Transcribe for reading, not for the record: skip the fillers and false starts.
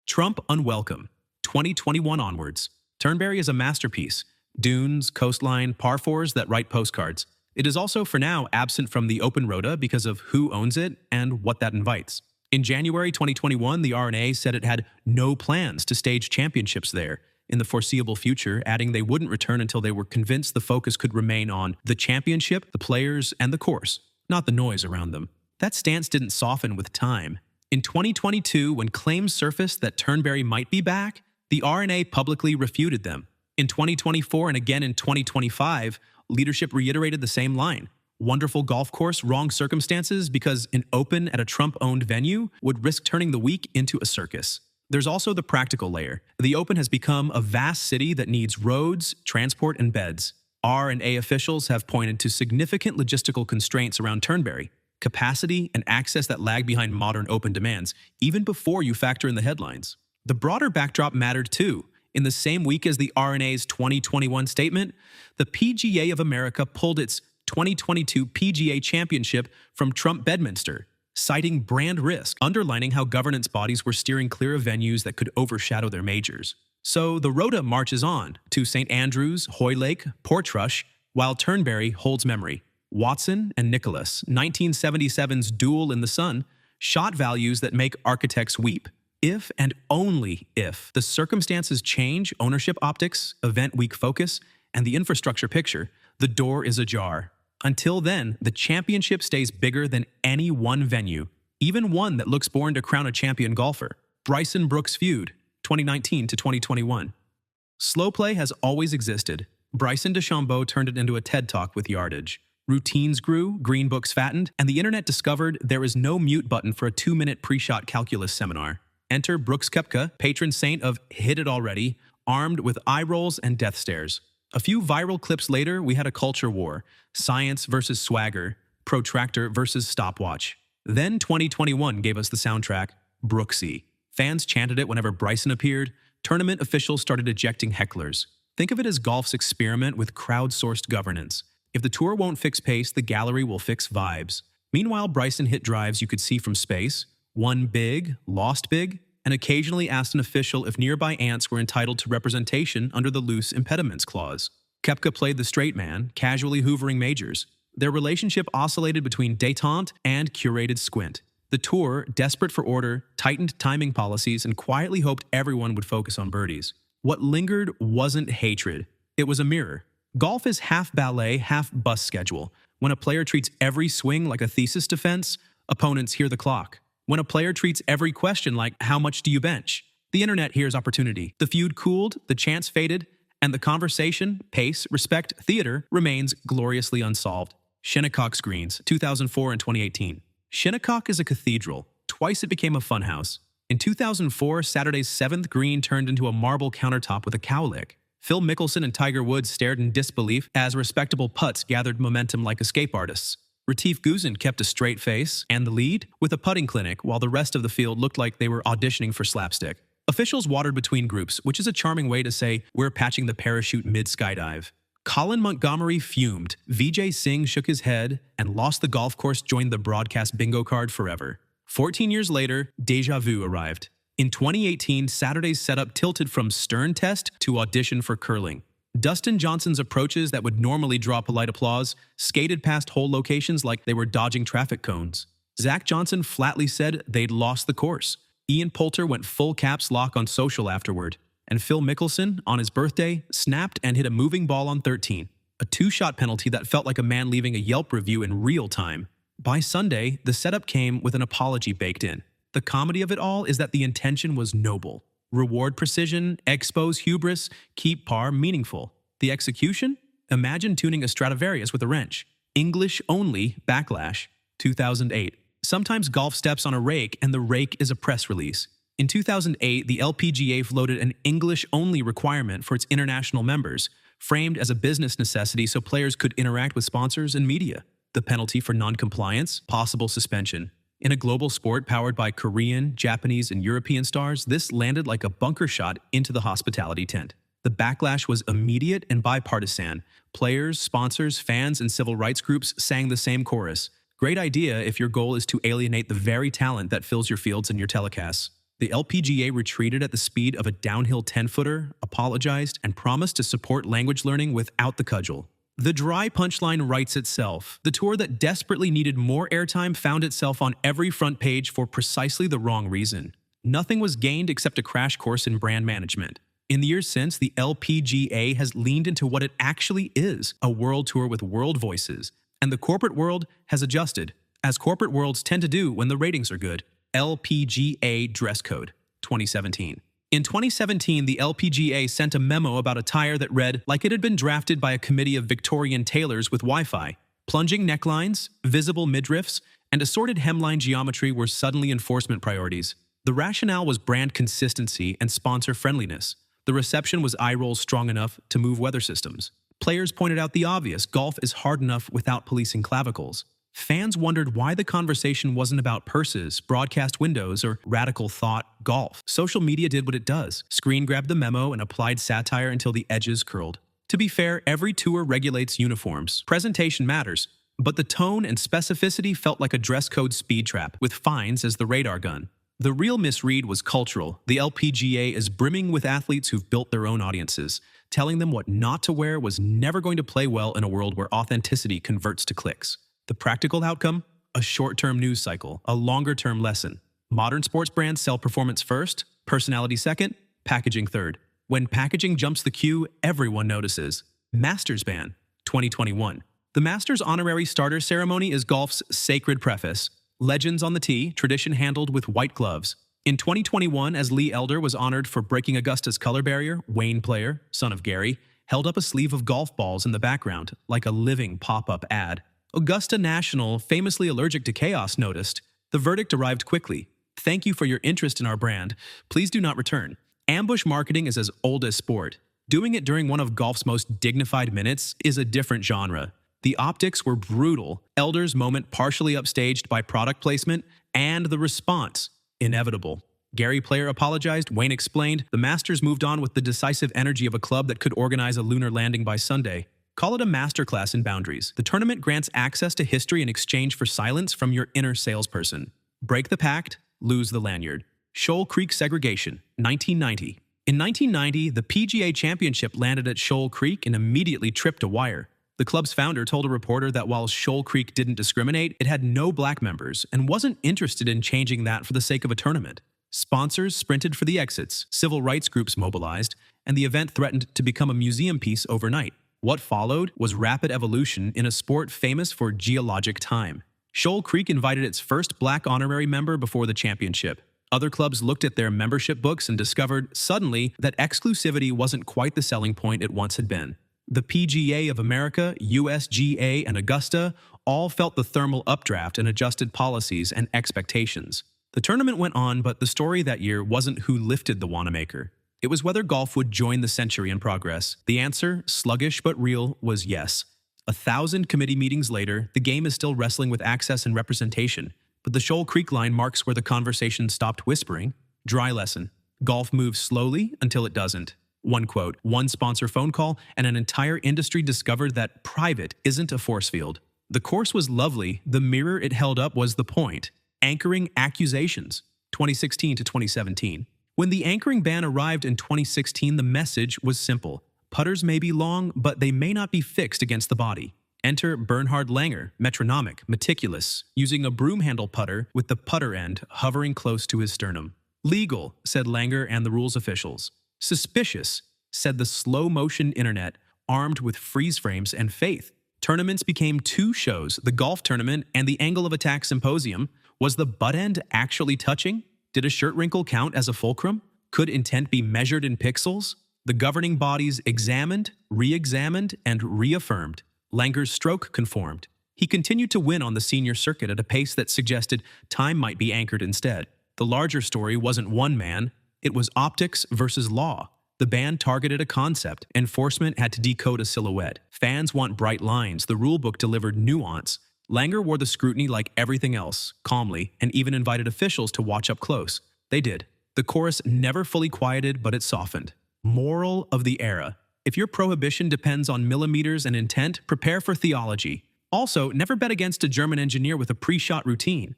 Trump unwelcome. 2021 onwards. Turnberry is a masterpiece. Dunes, coastline, par fours that write postcards. It is also, for now, absent from the open rota because of who owns it and what that invites. In January 2021, the R&A said it had no plans to stage championships there in the foreseeable future, adding they wouldn't return until they were convinced the focus could remain on the championship, the players, and the course, not the noise around them. That stance didn't soften with time. In 2022, when claims surfaced that Turnberry might be back, the R&A publicly refuted them. In 2024 and again in 2025, leadership reiterated the same line. Wonderful golf course, wrong circumstances because an open at a Trump-owned venue would risk turning the week into a circus. There's also the practical layer. The Open has become a vast city that needs roads, transport, and beds. R&A officials have pointed to significant logistical constraints around Turnberry, capacity and access that lag behind modern open demands, even before you factor in the headlines. The broader backdrop mattered too. In the same week as the R&A's 2021 statement, the PGA of America pulled its 2022 PGA Championship from Trump Bedminster, citing brand risk, underlining how governance bodies were steering clear of venues that could overshadow their majors. So the rota marches on to St. Andrews, Hoylake, Portrush, while Turnberry holds memory. Watson and Nicholas, 1977's Duel in the Sun, shot values that make architects weep. If and only if the circumstances change ownership optics, event week focus, and the infrastructure picture, the door is ajar. Until then, the championship stays bigger than any one venue, even one that looks born to crown a champion golfer. Bryson Brooks Feud, 2019 to 2021. Slow play has always existed. Bryson DeChambeau turned it into a TED Talk with yardage. Routines grew, green books fattened, and the internet discovered there is no mute button for a 2-minute pre-shot calculus seminar. Enter Brooks Koepka, patron saint of Hit It Already, armed with eye rolls and death stares. A few viral clips later, we had a culture war. Science versus swagger, protractor versus stopwatch. Then 2021 gave us the soundtrack, Brooksy. Fans chanted it whenever Bryson appeared. Tournament officials started ejecting hecklers. Think of it as golf's experiment with crowd-sourced governance. If the tour won't fix pace, the gallery will fix vibes. Meanwhile, Bryson hit drives you could see from space, won big, lost big, and occasionally asked an official if nearby ants were entitled to representation under the loose impediments clause. Koepka played the straight man, casually hoovering majors. Their relationship oscillated between détente and curated squint. The tour, desperate for order, tightened timing policies and quietly hoped everyone would focus on birdies. What lingered wasn't hatred. It was a mirror. Golf is half ballet, half bus schedule. When a player treats every swing like a thesis defense, opponents hear the clock. When a player treats every question like, how much do you bench? The internet hears opportunity. The feud cooled, the chants faded, and the conversation, pace, respect, theater remains gloriously unsolved. Shinnecock's greens, 2004 and 2018. Shinnecock is a cathedral. Twice it became a funhouse. In 2004, Saturday's 7th green turned into a marble countertop with a cowlick. Phil Mickelson and Tiger Woods stared in disbelief as respectable putts gathered momentum like escape artists. Retief Guzin kept a straight face and the lead with a putting clinic while the rest of the field looked like they were auditioning for slapstick. Officials watered between groups, which is a charming way to say we're patching the parachute mid-skydive. Colin Montgomery fumed, Vijay Singh shook his head, and lost the golf course joined the broadcast bingo card forever. 14 years later, déjà vu arrived. In 2018, Saturday's setup tilted from stern test to audition for curling. Dustin Johnson's approaches that would normally draw polite applause skated past hole locations like they were dodging traffic cones. Zach Johnson flatly said they'd lost the course. Ian Poulter went full caps lock on social afterward. And Phil Mickelson, on his birthday, snapped and hit a moving ball on 13. A 2-shot penalty that felt like a man leaving a Yelp review in real time. By Sunday, the setup came with an apology baked in. The comedy of it all is that the intention was noble. Reward precision, expose hubris, keep par meaningful. The execution? Imagine tuning a Stradivarius with a wrench. English only backlash. 2008. Sometimes golf steps on a rake and the rake is a press release. In 2008, the LPGA floated an English-only requirement for its international members, framed as a business necessity so players could interact with sponsors and media. The penalty for non-compliance? Possible suspension. In a global sport powered by Korean, Japanese, and European stars, this landed like a bunker shot into the hospitality tent. The backlash was immediate and bipartisan. Players, sponsors, fans, and civil rights groups sang the same chorus. Great idea if your goal is to alienate the very talent that fills your fields and your telecasts. The LPGA retreated at the speed of a downhill 10-footer, apologized, and promised to support language learning without the cudgel. The dry punchline writes itself. The tour that desperately needed more airtime found itself on every front page for precisely the wrong reason. Nothing was gained except a crash course in brand management. In the years since, the LPGA has leaned into what it actually is, a world tour with world voices. And the corporate world has adjusted, as corporate worlds tend to do when the ratings are good. LPGA Dress Code, 2017. In 2017, the LPGA sent a memo about attire that read like it had been drafted by a committee of Victorian tailors with Wi-Fi. Plunging necklines, visible midriffs, and assorted hemline geometry were suddenly enforcement priorities. The rationale was brand consistency and sponsor friendliness. The reception was eye rolls strong enough to move weather systems. Players pointed out the obvious: golf is hard enough without policing clavicles. Fans wondered why the conversation wasn't about purses, broadcast windows, or radical thought golf. Social media did what it does. Screen grabbed the memo and applied satire until the edges curled. To be fair, every tour regulates uniforms. Presentation matters. But the tone and specificity felt like a dress code speed trap, with fines as the radar gun. The real misread was cultural. The LPGA is brimming with athletes who've built their own audiences. Telling them what not to wear was never going to play well in a world where authenticity converts to clicks. The practical outcome? A short-term news cycle, a longer-term lesson. Modern sports brands sell performance first, personality second, packaging third. When packaging jumps the queue, everyone notices. Masters ban, 2021. The Masters honorary starter ceremony is golf's sacred preface. Legends on the tee, tradition handled with white gloves. In 2021, as Lee Elder was honored for breaking Augusta's color barrier, Wayne Player, son of Gary, held up a sleeve of golf balls in the background, like a living pop-up ad. Augusta National, famously allergic to chaos, noticed. The verdict arrived quickly. Thank you for your interest in our brand. Please do not return. Ambush marketing is as old as sport. Doing it during one of golf's most dignified minutes is a different genre. The optics were brutal. Elder's moment partially upstaged by product placement, and the response inevitable. Gary Player apologized, Wayne explained. The Masters moved on with the decisive energy of a club that could organize a lunar landing by Sunday. Call it a masterclass in boundaries. The tournament grants access to history in exchange for silence from your inner salesperson. Break the pact, lose the lanyard. Shoal Creek segregation, 1990. In 1990, the PGA Championship landed at Shoal Creek and immediately tripped a wire. The club's founder told a reporter that while Shoal Creek didn't discriminate, it had no black members and wasn't interested in changing that for the sake of a tournament. Sponsors sprinted for the exits, civil rights groups mobilized, and the event threatened to become a museum piece overnight. What followed was rapid evolution in a sport famous for geologic time. Shoal Creek invited its first black honorary member before the championship. Other clubs looked at their membership books and discovered, suddenly, that exclusivity wasn't quite the selling point it once had been. The PGA of America, USGA, and Augusta all felt the thermal updraft and adjusted policies and expectations. The tournament went on, but the story that year wasn't who lifted the Wanamaker. It was whether golf would join the century in progress. The answer, sluggish but real, was yes. 1,000 committee meetings later, the game is still wrestling with access and representation. But the Shoal Creek line marks where the conversation stopped whispering. Dry lesson. Golf moves slowly until it doesn't. One quote, one sponsor phone call, and an entire industry discovered that private isn't a force field. The course was lovely. The mirror it held up was the point. Anchoring accusations. 2016 to 2017. When the anchoring ban arrived in 2016, the message was simple. Putters may be long, but they may not be fixed against the body. Enter Bernhard Langer, metronomic, meticulous, using a broom handle putter with the putter end hovering close to his sternum. Legal, said Langer and the rules officials. Suspicious, said the slow-motion internet, armed with freeze frames and faith. Tournaments became two shows, the golf tournament and the angle of attack symposium. Was the butt end actually touching? Did a shirt wrinkle count as a fulcrum? Could intent be measured in pixels? The governing bodies examined, re-examined, and reaffirmed. Langer's stroke conformed. He continued to win on the senior circuit at a pace that suggested time might be anchored instead. The larger story wasn't one man. It was optics versus law. The ban targeted a concept. Enforcement had to decode a silhouette. Fans want bright lines. The rulebook delivered nuance. Langer wore the scrutiny like everything else, calmly, and even invited officials to watch up close. They did. The chorus never fully quieted, but it softened. Moral of the era. If your prohibition depends on millimeters and intent, prepare for theology. Also, never bet against a German engineer with a pre-shot routine.